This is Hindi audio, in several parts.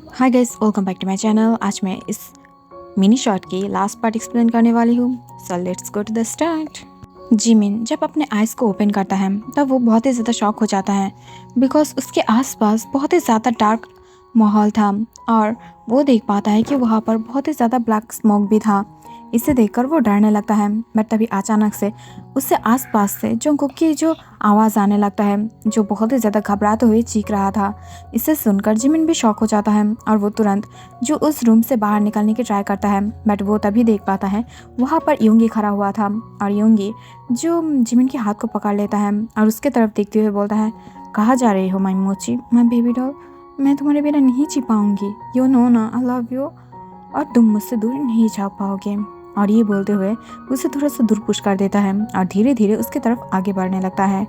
Hi guys, welcome back to my channel. आज मैं इस मिनी शॉर्ट की लास्ट पार्ट एक्सप्लेन करने वाली हूँ। So let's go to the start. Jimin जब अपने आइज़ को ओपन करता है तब वो बहुत ही ज़्यादा शॉक हो जाता है बिकॉज उसके आसपास बहुत ही ज़्यादा डार्क माहौल था और वो देख पाता है कि वहाँ पर बहुत ही ज़्यादा ब्लैक स्मोक भी था। इसे देखकर वो डरने लगता है, बट तभी अचानक से उससे आसपास से जंगकुक की जो आवाज़ आने लगता है, जो बहुत ही ज़्यादा घबराते हुए चीख रहा था। इसे सुनकर जिमिन भी शॉक हो जाता है और वो तुरंत जो उस रूम से बाहर निकलने की ट्राई करता है, बट वो तभी देख पाता है वहाँ पर योंगी खड़ा हुआ था और योंगी जो जिमिन के हाथ को पकड़ लेता है और उसके तरफ देखते हुए बोलता है, कहाँ जा रही हो माई मोची, माई बेबी डॉल, मैं तुम्हारे बिना नहीं जी पाऊंगी, यू नो ना आई लव यू, और तुम मुझसे दूर नहीं जा पाओगे। और ये बोलते हुए उसे थोड़ा सा दूर पुश कर देता है और धीरे धीरे उसकी तरफ आगे बढ़ने लगता है।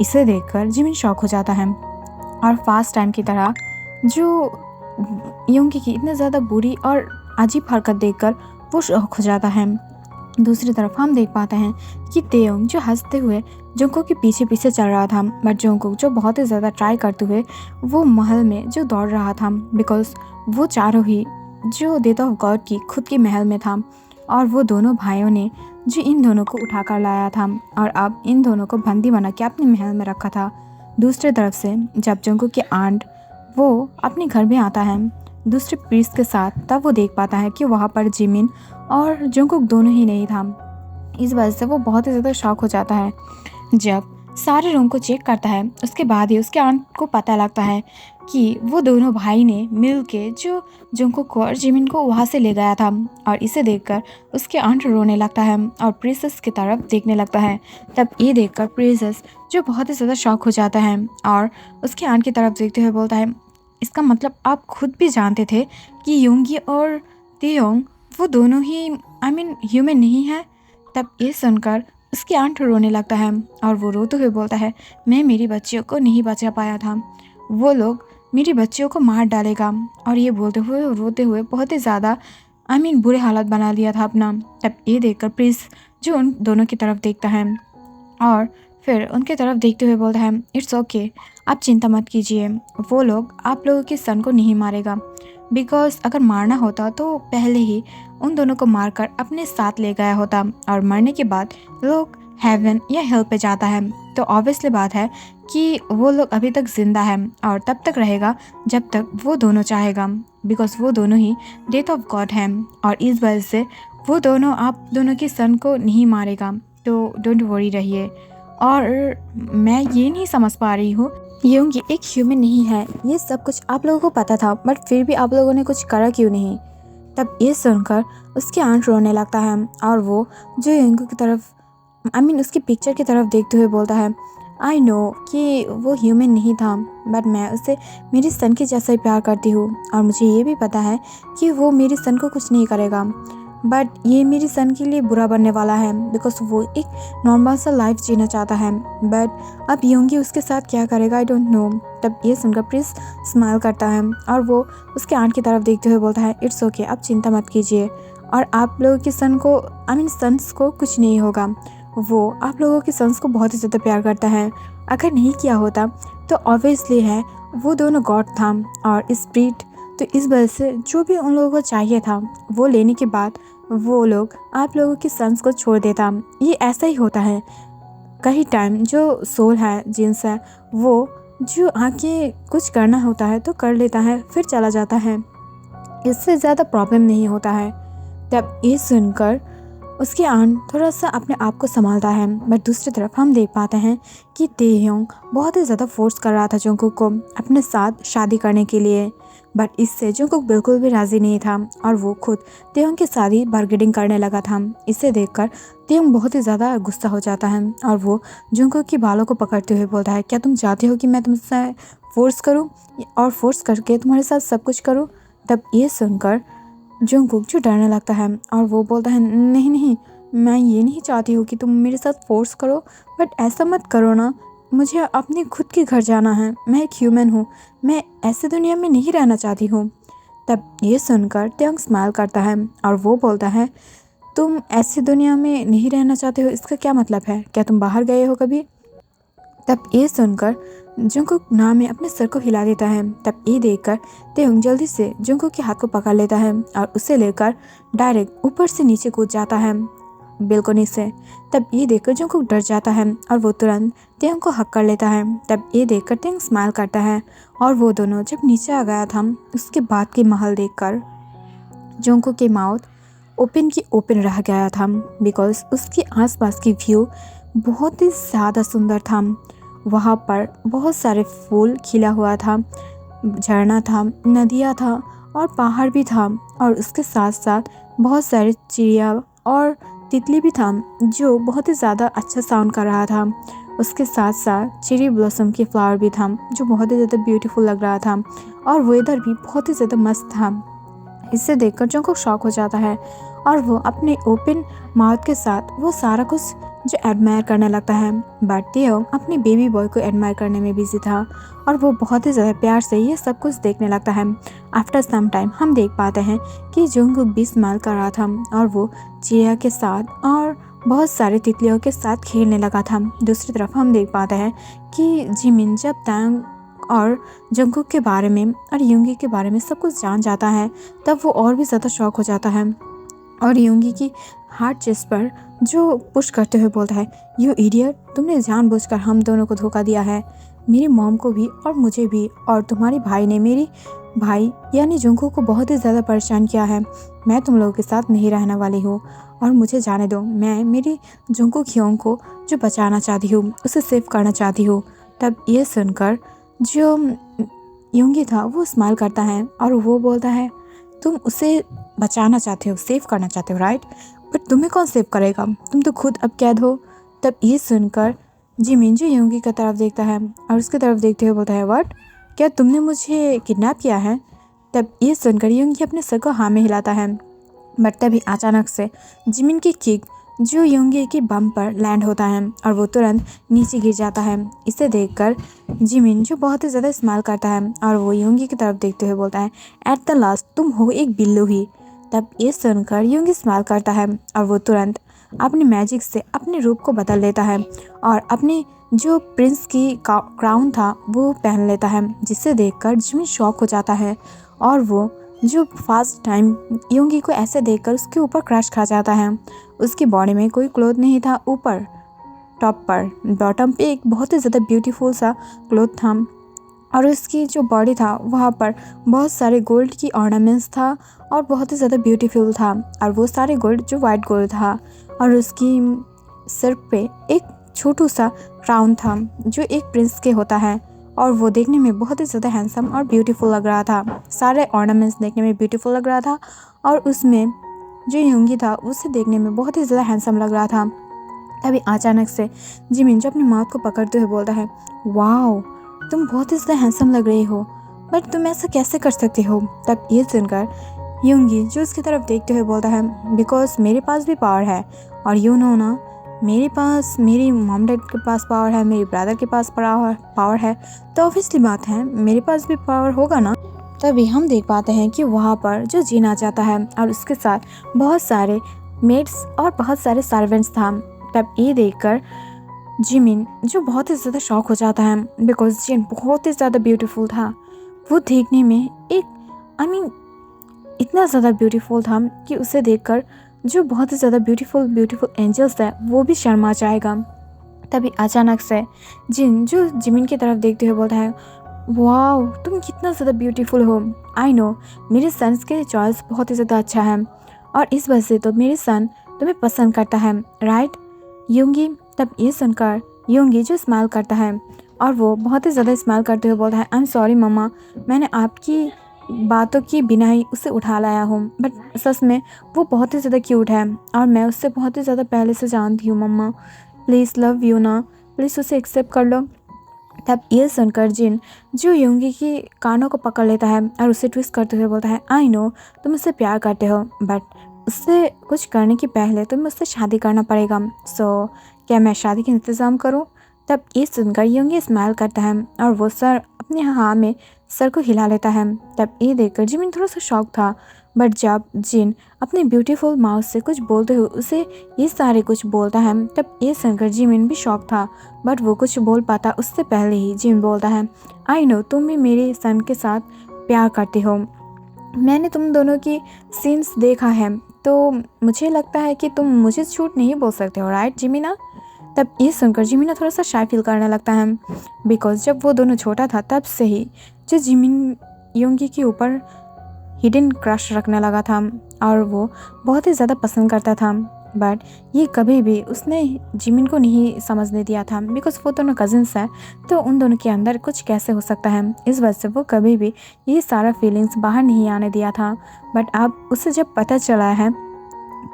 इसे देखकर जिमिन शॉक हो जाता है और फास्ट टाइम की तरह जो योंगी की इतने ज़्यादा बुरी और अजीब हरकत देखकर वो शॉक हो जाता है। दूसरी तरफ हम देख पाते हैं कि तेयोंग जो हंसते हुए जंगकुक के पीछे पीछे चल रहा था, बट जंगकुक जो बहुत ही ज़्यादा ट्राई करते हुए वो महल में जो दौड़ रहा था बिकॉज वो चारों ही जो डेथ ऑफ गॉड की खुद के महल में था और वो दोनों भाइयों ने जो इन दोनों को उठाकर लाया था और अब इन दोनों को बंदी बना के अपने महल में रखा था। दूसरी तरफ से जब जंगकुक के आंट वो अपने घर में आता है दूसरे प्रीस्ट के साथ, तब वो देख पाता है कि वहाँ पर जिमिन और जंगकुक दोनों ही नहीं था। इस वजह से वो बहुत ही ज़्यादा शॉक हो जाता है। जब सारे रूम को चेक करता है उसके बाद ही उसके आंट को पता लगता है कि वो दोनों भाई ने मिल के जो जंगकुक को और जिमिन को वहाँ से ले गया था। और इसे देखकर उसके आंट रोने लगता है और प्रिंसेस की तरफ देखने लगता है। तब ये देखकर प्रिंसेस जो बहुत ही ज़्यादा शॉक हो जाता है और उसके आंट की तरफ देखते हुए बोलता है, इसका मतलब आप खुद भी जानते थे कि योंगी और तेयोंग वो दोनों ही ह्यूमन नहीं है। तब ये सुनकर उसकी आंट रोने लगता है और वो रोते हुए बोलता है, मैं मेरी बच्चियों को नहीं बचा पाया था, वो लोग मेरी बच्चियों को मार डालेगा। और ये बोलते हुए रोते हुए बहुत ही ज़्यादा बुरे हालत बना लिया था अपना। तब ये देखकर प्रिंस जो उन दोनों की तरफ देखता है और फिर उनके तरफ देखते हुए बोलता है, इट्स ओके, आप चिंता मत कीजिए, वो लोग आप लोगों के सन को नहीं मारेगा बिकॉज अगर मारना होता तो पहले ही उन दोनों को मारकर अपने साथ ले गया होता और मरने के बाद लोग हेवन या हेल पे जाता है। तो ऑब्वियसली बात है कि वो लोग अभी तक जिंदा है और तब तक रहेगा जब तक वो दोनों चाहेगा बिकॉज वो दोनों ही डेथ ऑफ गॉड हैं और इस वजह से वो दोनों आप दोनों के सन को नहीं मारेगा। तो डोंट वरी रहिए। और मैं ये नहीं समझ पा रही हूँ योंगी एक ह्यूमन नहीं है, ये सब कुछ आप लोगों को पता था, बट फिर भी आप लोगों ने कुछ करा क्यों नहीं। तब ये सुनकर उसकी आंट रोने लगता है और वो जो योंगी की तरफ उसकी पिक्चर की तरफ देखते हुए बोलता है, आई नो कि वो ह्यूमन नहीं था, बट मैं उसे मेरी सन के जैसा ही प्यार करती हूँ और मुझे ये भी पता है कि वो मेरी सन को कुछ नहीं करेगा, बट ये मेरी सन के लिए बुरा बनने वाला है बिकॉज वो एक नॉर्मल सा लाइफ जीना चाहता है, बट अब योंगी उसके साथ क्या करेगा आई डोंट नो। तब ये सुनकर प्रिंस स्माइल करता है और वो उसके आंट की तरफ देखते हुए बोलता है, इट्स ओके, आप चिंता मत कीजिए और आप लोगों के सन को सन्स को कुछ नहीं होगा, वो आप लोगों के सन्स को बहुत ही ज़्यादा प्यार करता है। अगर नहीं किया होता तो ऑब्वियसली है वो दोनों गॉड था और स्पिरिट, तो इस वजह से जो भी उन लोगों को चाहिए था वो लेने के बाद वो लोग आप लोगों के सन्स को छोड़ देता। ये ऐसा ही होता है कई टाइम, जो सोल है जिन्स है वो जो आके कुछ करना होता है तो कर लेता है फिर चला जाता है, इससे ज़्यादा प्रॉब्लम नहीं होता है। तब ये सुनकर उसकी आंट थोड़ा सा अपने आप को संभालता है, बट दूसरी तरफ हम देख पाते हैं कि तेयोंग बहुत ही ज़्यादा फोर्स कर रहा था जंगकुक को अपने साथ शादी करने के लिए, बट इससे जंगकुक बिल्कुल भी राज़ी नहीं था और वो खुद तेयोंग की शादी बार्गेनिंग करने लगा था। इसे देखकर तेयोंग बहुत ही ज़्यादा गुस्सा हो जाता है और वो जंगकुक की बालों को पकड़ते हुए बोलता है, क्या तुम चाहते हो कि मैं तुमसे फोर्स करूँ और फोर्स करके तुम्हारे साथ सब कुछ करूँ। तब ये सुनकर जंगकुक जो डरने लगता है और वो बोलता है, नहीं नहीं, मैं ये नहीं चाहती हूँ कि तुम मेरे साथ फोर्स करो, बट ऐसा मत करो ना, मुझे अपने खुद के घर जाना है, मैं एक ह्यूमन हूँ, मैं ऐसे दुनिया में नहीं रहना चाहती हूँ। तब ये सुनकर तेयोंग स्माइल करता है और वो बोलता है, तुम ऐसी दुनिया में नहीं रहना चाहते हो इसका क्या मतलब है, क्या तुम बाहर गए हो कभी। तब ये सुनकर जंगकुक नाम में अपने सर को हिला देता है। तब ये देखकर तेहुंग जल्दी से जंगकुक के हाथ को पकड़ लेता है और उसे लेकर डायरेक्ट ऊपर से नीचे कूद जाता है बेलकोनी से। तब ये देखकर जंगकुक डर जाता है और वो तुरंत तेहुंग को हक कर लेता है। तब ये देखकर तेहुंग स्माइल करता है और वो दोनों जब नीचे आ गया था उसके बाद की महल देखकर जंगकुक की माउथ ओपन की ओपन रह गया था, बिकॉज उसके आसपास की व्यू बहुत ही ज़्यादा सुंदर था। वहाँ पर बहुत सारे फूल खिला हुआ था, झरना था, नदियाँ था और पहाड़ भी था, और उसके साथ साथ बहुत सारे चिड़िया और तितली भी था जो बहुत ही ज़्यादा अच्छा साउंड कर रहा था। उसके साथ साथ चेरी ब्लॉसम के फ्लावर भी था जो बहुत ही ज़्यादा ब्यूटीफुल लग रहा था, और वेदर भी बहुत ही ज़्यादा मस्त था। इसे देखकर जंगकुक शॉक हो जाता है और वो अपने ओपन माउथ के साथ वो सारा कुछ जो एडमायर करने लगता है। बट तेओ अपने बेबी बॉय को एडमायर करने में बिजी था और वो बहुत ही ज़्यादा प्यार से ये सब कुछ देखने लगता है। आफ्टर सम टाइम हम देख पाते हैं कि जंगकुक भी स्माइल कर रहा था और वो चिड़िया के साथ और बहुत सारे तितलियों के साथ खेलने लगा था। दूसरी तरफ हम देख पाते हैं कि जिमिन जब तांग और जंगकुक के बारे में और युंगी के बारे में सब कुछ जान जाता है तब वो और भी ज़्यादा शॉक हो जाता है और युंगी की हार्ट चेस्ट पर जो पुश करते हुए बोलता है, यू इडियट, तुमने जानबूझकर हम दोनों को धोखा दिया है, मेरी मॉम को भी और मुझे भी, और तुम्हारे भाई ने मेरी भाई यानी जंगकुक को बहुत ही ज़्यादा परेशान किया है। मैं तुम लोगों के साथ नहीं रहने वाली हूँ और मुझे जाने दो। मैं मेरी जंगकुक ह्योंग को जो बचाना चाहती हूँ, उसे सेव करना चाहती हूँ। तब ये सुनकर जो युंगी था वो स्माइल करता है और वो बोलता है, तुम उसे बचाना चाहते हो, सेव करना चाहते हो, राइट, बट तुम्हें कौन सेव करेगा, तुम तो खुद अब कैद हो। तब ये सुनकर जिमिन जो युंगी की तरफ देखता है और उसकी तरफ देखते हुए बोलता है, व्हाट, क्या तुमने मुझे किडनैप किया है। तब ये सुनकर युंगी अपने सर को हाँ में हिलाता है, बट तभी अचानक से जिमिन की किक जो युंगी की बम पर लैंड होता है और वो तुरंत नीचे गिर जाता है। इसे देखकर जिमिन जो बहुत ही ज़्यादा स्माइल करता है और वो युंगी की तरफ देखते हुए बोलता है, एट द लास्ट तुम हो एक बिल्लू ही। तब ये सुनकर युंगी स्माइल करता है और वो तुरंत अपनी मैजिक से अपने रूप को बदल लेता है और अपने जो प्रिंस की क्राउन था वो पहन लेता है, जिसे देखकर जिमिन शॉक हो जाता है और वो जो फर्स्ट टाइम युंगी को ऐसे देखकर उसके ऊपर क्रश खा जाता है। उसकी बॉडी में कोई क्लोथ नहीं था, ऊपर टॉप पर बॉटम पे एक बहुत ही ज़्यादा ब्यूटीफुल सा क्लोथ था और उसकी जो बॉडी था वहाँ पर बहुत सारे गोल्ड की ऑर्नामेंट्स था और बहुत ही ज़्यादा ब्यूटीफुल था, और वो सारे गोल्ड जो वाइट गोल्ड था, और उसकी सिर पे एक छोटू सा क्राउन था जो एक प्रिंस के होता है, और वो देखने में बहुत ही ज़्यादा हैंडसम और ब्यूटीफुल लग रहा था। सारे ऑर्नामेंट्स देखने में ब्यूटीफुल लग रहा था और उसमें जो युंगी था उसे देखने में बहुत ही ज़्यादा हैंडसम लग रहा था। तभी अचानक से जिमिन जो अपनी माउथ को पकड़ते हुए बोलता है, वाओ, तुम बहुत ही ज़्यादा हैंडसम लग रही हो, बट तुम ऐसा कैसे कर सकती हो। तब ये सुनकर युंगी जो उसकी तरफ देखते हुए बोलता है, बिकॉज मेरे पास भी पावर है, और यू नो ना, मेरे पास मेरी मॉम डैड के पास पावर है, मेरे ब्रदर के पास पावर है, तो ऑब्वियसली बात है मेरे पास भी पावर होगा ना। तभी हम देख पाते हैं कि वहाँ पर जो जीन आ जाता है और उसके साथ बहुत सारे मेड्स और बहुत सारे सर्वेंट्स था। तब ये देखकर जिमिन जो बहुत ही ज़्यादा शॉक हो जाता है, बिकॉज जिन बहुत ही ज़्यादा ब्यूटीफुल था। वो देखने में एक इतना ज़्यादा ब्यूटीफुल था कि उसे देखकर जो बहुत ही ज़्यादा ब्यूटीफुल एंजल्स है वो भी शर्मा जाएगा। तभी अचानक से जिन जो जिमिन की तरफ देखते हुए बोलता है, वाओ, तुम कितना ज़्यादा ब्यूटीफुल हो। आई नो मेरे सन्स के चॉइस बहुत ही ज़्यादा अच्छा है और इस वजह से तो मेरे सन तुम्हें पसंद करता है, राइट युंगी। तब ये सुनकर युंगी जो स्माइल करता है और वो बहुत ही ज़्यादा स्माइल करते हुए बोलता है, आई एम सॉरी मम्मा, मैंने आपकी बातों की बिना ही उसे उठा लाया हूँ, बट सच में वो बहुत ही ज़्यादा क्यूट है और मैं उससे बहुत ही ज़्यादा पहले से जानती हूँ मम्मा, प्लीज़ लव यू ना, प्लीज़ उसे एक्सेप्ट कर लो। तब ये सुनकर जिन जो युंगी की कानों को पकड़ लेता है और उसे ट्विस्ट करते हुए बोलता है, आई नो तुम उससे प्यार करते हो, बट उससे कुछ करने के पहले तुम्हें उससे शादी करना पड़ेगा, सो क्या मैं शादी का इंतज़ाम करूँ। तब ये सुनकर युंगी स्माइल करता है और वो सर अपने हाँ में सर को हिला लेता है। तब ये देखकर जिमिन थोड़ा सा शॉक था, बट जब जिन अपने ब्यूटीफुल माउथ से कुछ बोलते हुए उसे ये सारे कुछ बोलता है, तब ये सुनकर जिमिन भी शॉक था, बट वो कुछ बोल पाता उससे पहले ही जिन बोलता है, आई नो तुम भी मेरे सन के साथ प्यार करती हो, मैंने तुम दोनों की सीन्स देखा है, तो मुझे लगता है कि तुम मुझे झूठ नहीं बोल सकते हो, राइट जिमिना। तब ये सुनकर जिमिना थोड़ा सा शाय फील करने लगता है, बिकॉज जब वो दोनों छोटा था तब से ही जो जिमिन योंगी के ऊपर हिडन क्रश रखने लगा था और वो बहुत ही ज़्यादा पसंद करता था, बट ये कभी भी उसने जिमिन को नहीं समझने दिया था, बिकॉज वो दोनों कजिन्स हैं, तो उन दोनों के अंदर कुछ कैसे हो सकता है, इस वजह से वो कभी भी ये सारा फीलिंग्स बाहर नहीं आने दिया था। बट अब उसे जब पता चला है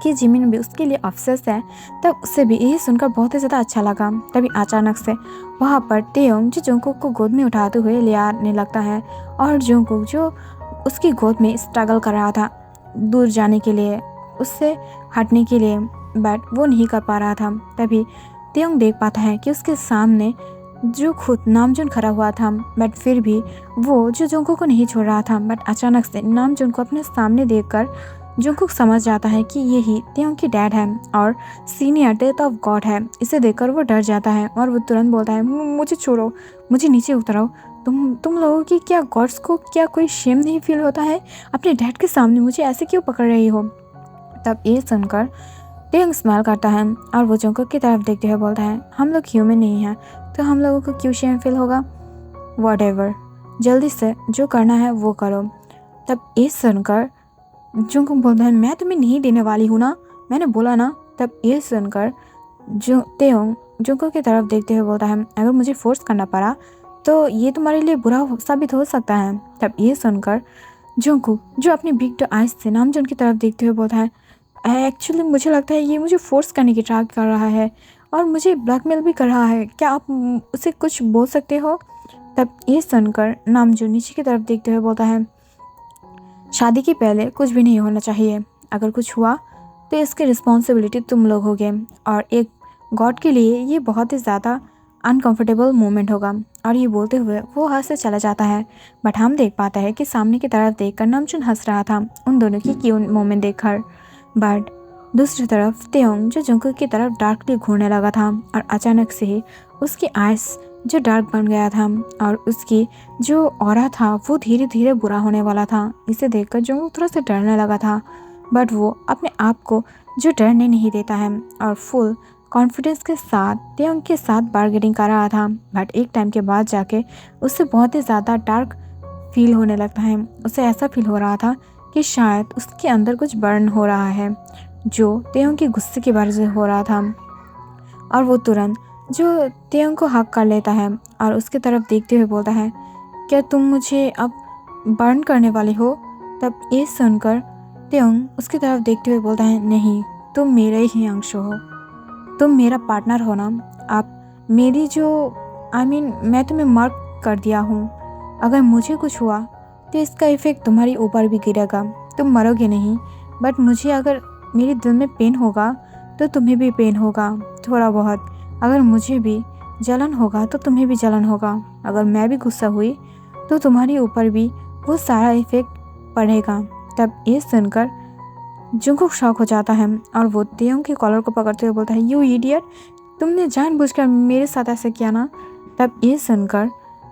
कि जिमिन भी उसके लिए ऑब्सेस है, तब उसे भी यही सुनकर बहुत ही ज़्यादा अच्छा लगा। तभी अचानक से वहाँ पर तेयोंग जो जोंगकुक को गोद में उठाते हुए ले आने लगता है, और जोंगकुक जो उसकी गोद में स्ट्रगल कर रहा था दूर जाने के लिए, उससे हटने के लिए, बट वो नहीं कर पा रहा था। तभी तेयोंग देख पाता है कि उसके सामने जो खुद नामजून खड़ा हुआ था, बट फिर भी वो जो जोंगकुक को नहीं छोड़ रहा था। बट अचानक से नामजून को अपने सामने देखकर जोंगकुक समझ जाता है कि यही तेयोंग की डैड है और सीनियर डेथ ऑफ गॉड है। इसे देखकर वो डर जाता है और वो तुरंत बोलता है, मुझे छोड़ो, मुझे नीचे उतराओ, तुम लोगों की क्या गॉड्स को क्या कोई शेम नहीं फील होता है, अपने डैड के सामने मुझे ऐसे क्यों पकड़ रही हो। तब ये सुनकर तेयोंग स्माइल करता है और वो जोंगकुक की तरफ देखते हुए बोलता है, हम लोग ह्यूमन नहीं हैं, तो हम लोगों को क्यों शेम फील होगा, व्हाटएवर, जल्दी से जो करना है वो करो। तब ये सुनकर जोंगकुक बोलता है, मैं तुम्हें नहीं देने वाली हूँ ना, मैंने बोला ना। तब ये सुनकर जो तेयोंग जोंगकुक की तरफ देखते हुए बोलता है, अगर मुझे फोर्स करना पड़ा तो ये तुम्हारे लिए बुरा साबित हो सकता है। तब ये सुनकर जोंगकुक जो अपनी बिग आइज से नामजून की तरफ देखते हुए बोलता है, एक्चुअली मुझे लगता है ये मुझे फोर्स करने की ट्राई कर रहा है और मुझे ब्लैकमेल भी कर रहा है, क्या आप उसे कुछ बोल सकते हो। तब ये सुनकर नामजून नीचे की तरफ देखते हुए बोलता है, शादी के पहले कुछ भी नहीं होना चाहिए, अगर कुछ हुआ तो इसकी रिस्पॉन्सिबिलिटी तुम लोग होगे, और एक गॉड के लिए ये बहुत ही ज़्यादा अनकंफर्टेबल मोमेंट होगा। और ये बोलते हुए वो हंस से चला जाता है, बट हम देख पाते हैं कि सामने की तरफ देखकर नामचुन हंस रहा था उन दोनों की क्यूट मोमेंट देखकर। बट दूसरी तरफ तेयोंग जो जोंगकुक की तरफ डार्कली घूरने लगा था, और अचानक से ही उसकी आइज जो डार्क बन गया था और उसकी जो ऑरा था वो धीरे धीरे बुरा होने वाला था। इसे देखकर जोंगकुक थोड़ा सा डरने लगा था, बट वो अपने आप को जो डरने नहीं देता है और फुल कॉन्फिडेंस के साथ तेयोंग के साथ बार्गेनिंग कर रहा था। बट एक टाइम के बाद जाके उससे बहुत ही ज़्यादा डार्क फील होने लगता है। उसे ऐसा फील हो रहा था कि शायद उसके अंदर कुछ बर्न हो रहा है, जो तेयोंग के गुस्से की वजह से हो रहा था। और वो तुरंत जो तेयोंग को हक कर लेता है और उसकी तरफ देखते हुए बोलता है, क्या तुम मुझे अब बर्न करने वाले हो। तब ये सुनकर तेयोंग उसकी तरफ देखते हुए बोलता है, नहीं, तुम मेरे ही अंश हो, तुम मेरा पार्टनर हो ना। आप मेरी जो मैं तुम्हें मार्क कर दिया हूँ, अगर मुझे कुछ हुआ तो इसका इफ़ेक्ट तुम्हारे ऊपर भी गिरेगा, तुम मरोगे नहीं, बट मुझे अगर मेरे दिल में पेन होगा तो तुम्हें भी पेन होगा थोड़ा बहुत, अगर मुझे भी जलन होगा तो तुम्हें भी जलन होगा, अगर मैं भी गुस्सा हुई तो तुम्हारे ऊपर भी वो सारा इफ़ेक्ट पड़ेगा। तब ये सुनकर जोंगकुक शॉक हो जाता है और वो तेयोंग के कॉलर को पकड़ते हुए बोलता है, यू इडियट, तुमने जानबूझकर मेरे साथ ऐसे किया ना। तब ये सुनकर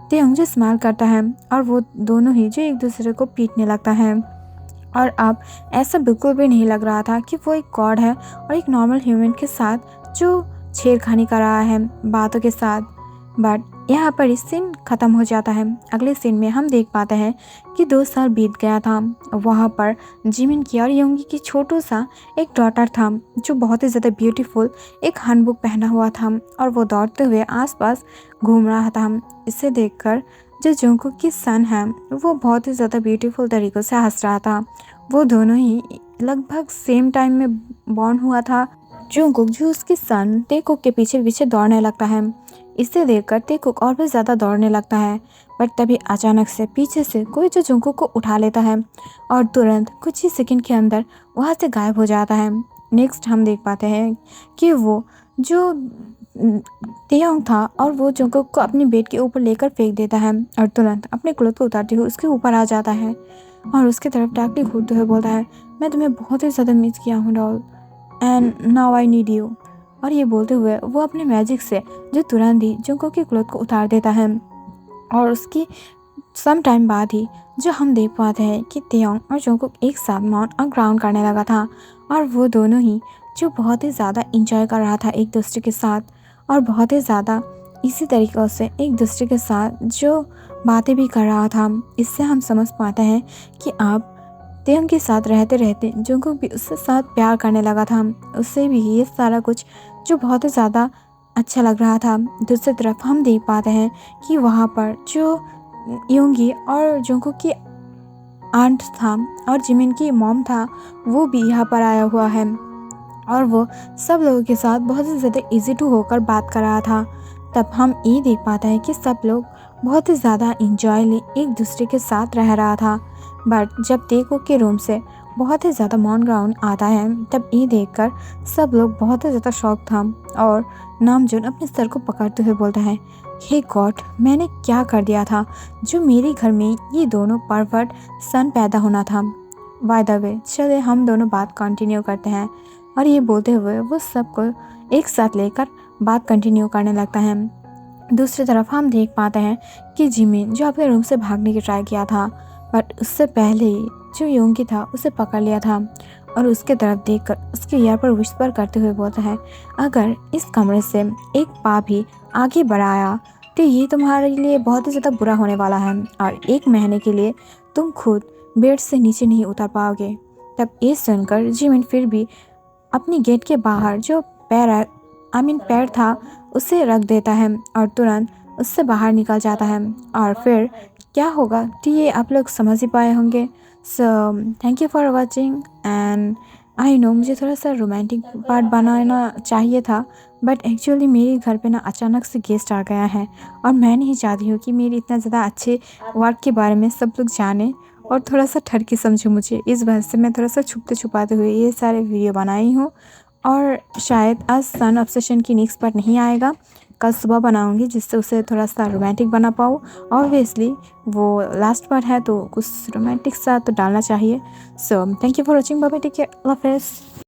तेयोंग जो स्माइल करता है और वो दोनों ही जो एक दूसरे को पीटने लगता है। और अब ऐसा बिल्कुल भी नहीं लग रहा था कि वो एक गॉड है और एक नॉर्मल ह्यूमन के साथ जो छेड़खानी कर रहा है बातों के साथ। बट यहाँ पर इस सीन ख़त्म हो जाता है। अगले सीन में हम देख पाते हैं कि 2 साल बीत गया था। वहाँ पर जिमिन की और योंगी की छोटू सा एक डॉटर था जो बहुत ही ज़्यादा ब्यूटीफुल एक हैंडबुक पहना हुआ था और वो दौड़ते हुए आसपास घूम रहा था। इसे देखकर जो जोंगकुक की सन है वो बहुत ही ज़्यादा ब्यूटीफुल तरीक़ों से हंस रहा था। वो दोनों ही लगभग सेम टाइम में बॉर्न हुआ था। जोंगकुक जो उसकी सन तेकुक के पीछे पीछे दौड़ने लगता है। इसे देखकर तेकुक और भी ज़्यादा दौड़ने लगता है, बट तभी अचानक से पीछे से कोई जो जोंगकुक को उठा लेता है और तुरंत कुछ ही सेकंड के अंदर वहाँ से गायब हो जाता है। नेक्स्ट हम देख पाते हैं कि वो जो तेयोंग था और वो जंगकुक को अपनी बेड के ऊपर लेकर फेंक देता है और तुरंत अपने क्लोथ को उतारते हुए उसके ऊपर आ जाता है और उसकी तरफ डार्कली घूरते हुए बोलता है, मैं तुम्हें बहुत ही ज़्यादा मिस किया हूँ doll, and now I need you. और ये बोलते हुए वो अपने मैजिक से जो तुरंत ही जंगकुक के क्लोथ को उतार देता है और उसकी सम टाइम बाद ही जो हम देख पाते हैं कि तेयोंग और जंगकुक एक साथ माउंट और ग्राउंड करने लगा था और वो दोनों ही जो बहुत ही ज़्यादा इंजॉय कर रहा था एक दूसरे के साथ और बहुत ही ज़्यादा इसी तरीक़ों से एक दूसरे के साथ जो बातें भी कर रहा था। इससे हम समझ पाते हैं कि अब तेयोंग के साथ रहते रहते जंगकुक भी उसके साथ प्यार करने लगा था। उससे भी ये सारा कुछ जो बहुत ही ज़्यादा अच्छा लग रहा था। दूसरी तरफ हम देख पाते हैं कि वहाँ पर जो योंगी और जंगकुक की आंट था और जिमिन की मॉम था वो भी यहाँ पर आया हुआ है और वो सब लोगों के साथ बहुत ही ज़्यादा इजी टू होकर बात कर रहा था। तब हम ये देख पाते हैं कि सब लोग बहुत ही ज़्यादा इंजॉयली एक दूसरे के साथ रह रहा था। बट जब तेको के रूम से बहुत ही ज़्यादा मॉन ग्राउंड आता है तब ये देखकर सब लोग बहुत ही ज़्यादा शॉक था और नामजून अपने सर को पकड़ते हुए बोलता है, हे गॉड, मैंने क्या कर दिया था जो मेरे घर में ये दोनों परवर्ट सन पैदा होना था। बाय द वे चलिए हम दोनों बात कंटिन्यू करते हैं। और ये बोलते हुए वो सबको एक साथ लेकर बात कंटिन्यू करने लगता है। दूसरी तरफ हम देख पाते हैं कि जिमिन जो अपने रूम से भागने की ट्राई किया था बट उससे पहले ही जो योंगी था उसे पकड़ लिया था और उसके तरफ देखकर उसके ईयर पर विस्पर करते हुए बोलता है, अगर इस कमरे से एक पा भी आगे बढ़ाया तो ये तुम्हारे लिए बहुत ही ज़्यादा बुरा होने वाला है और 1 महीने के लिए तुम खुद बेड से नीचे नहीं उतर पाओगे। तब ये सुनकर जिमिन फिर भी अपनी गेट के बाहर जो पैर था उसे रख देता है और तुरंत उससे बाहर निकल जाता है और फिर क्या होगा तो ये आप लोग समझ ही पाए होंगे। सो thank you for watching and I know मुझे थोड़ा सा रोमांटिक पार्ट बनाना चाहिए था बट एक्चुअली मेरे घर पे ना अचानक से गेस्ट आ गया है और मैं नहीं चाहती हूँ कि मेरे इतना ज़्यादा अच्छे वर्क के बारे में सब लोग जाने और थोड़ा सा ठरकी समझो मुझे। इस वजह से मैं थोड़ा सा छुपते छुपाते हुए ये सारे वीडियो बनाई हूँ और शायद आज सन ऑब्सेशन की नेक्स्ट पार्ट नहीं आएगा, कल सुबह बनाऊंगी जिससे उसे थोड़ा सा रोमांटिक बना पाऊँ। ऑब्वियसली वो लास्ट पार्ट है तो कुछ रोमांटिक सा तो डालना चाहिए। So thank you for watching, bye bye, take care, अल्लाह हाफ़िज़।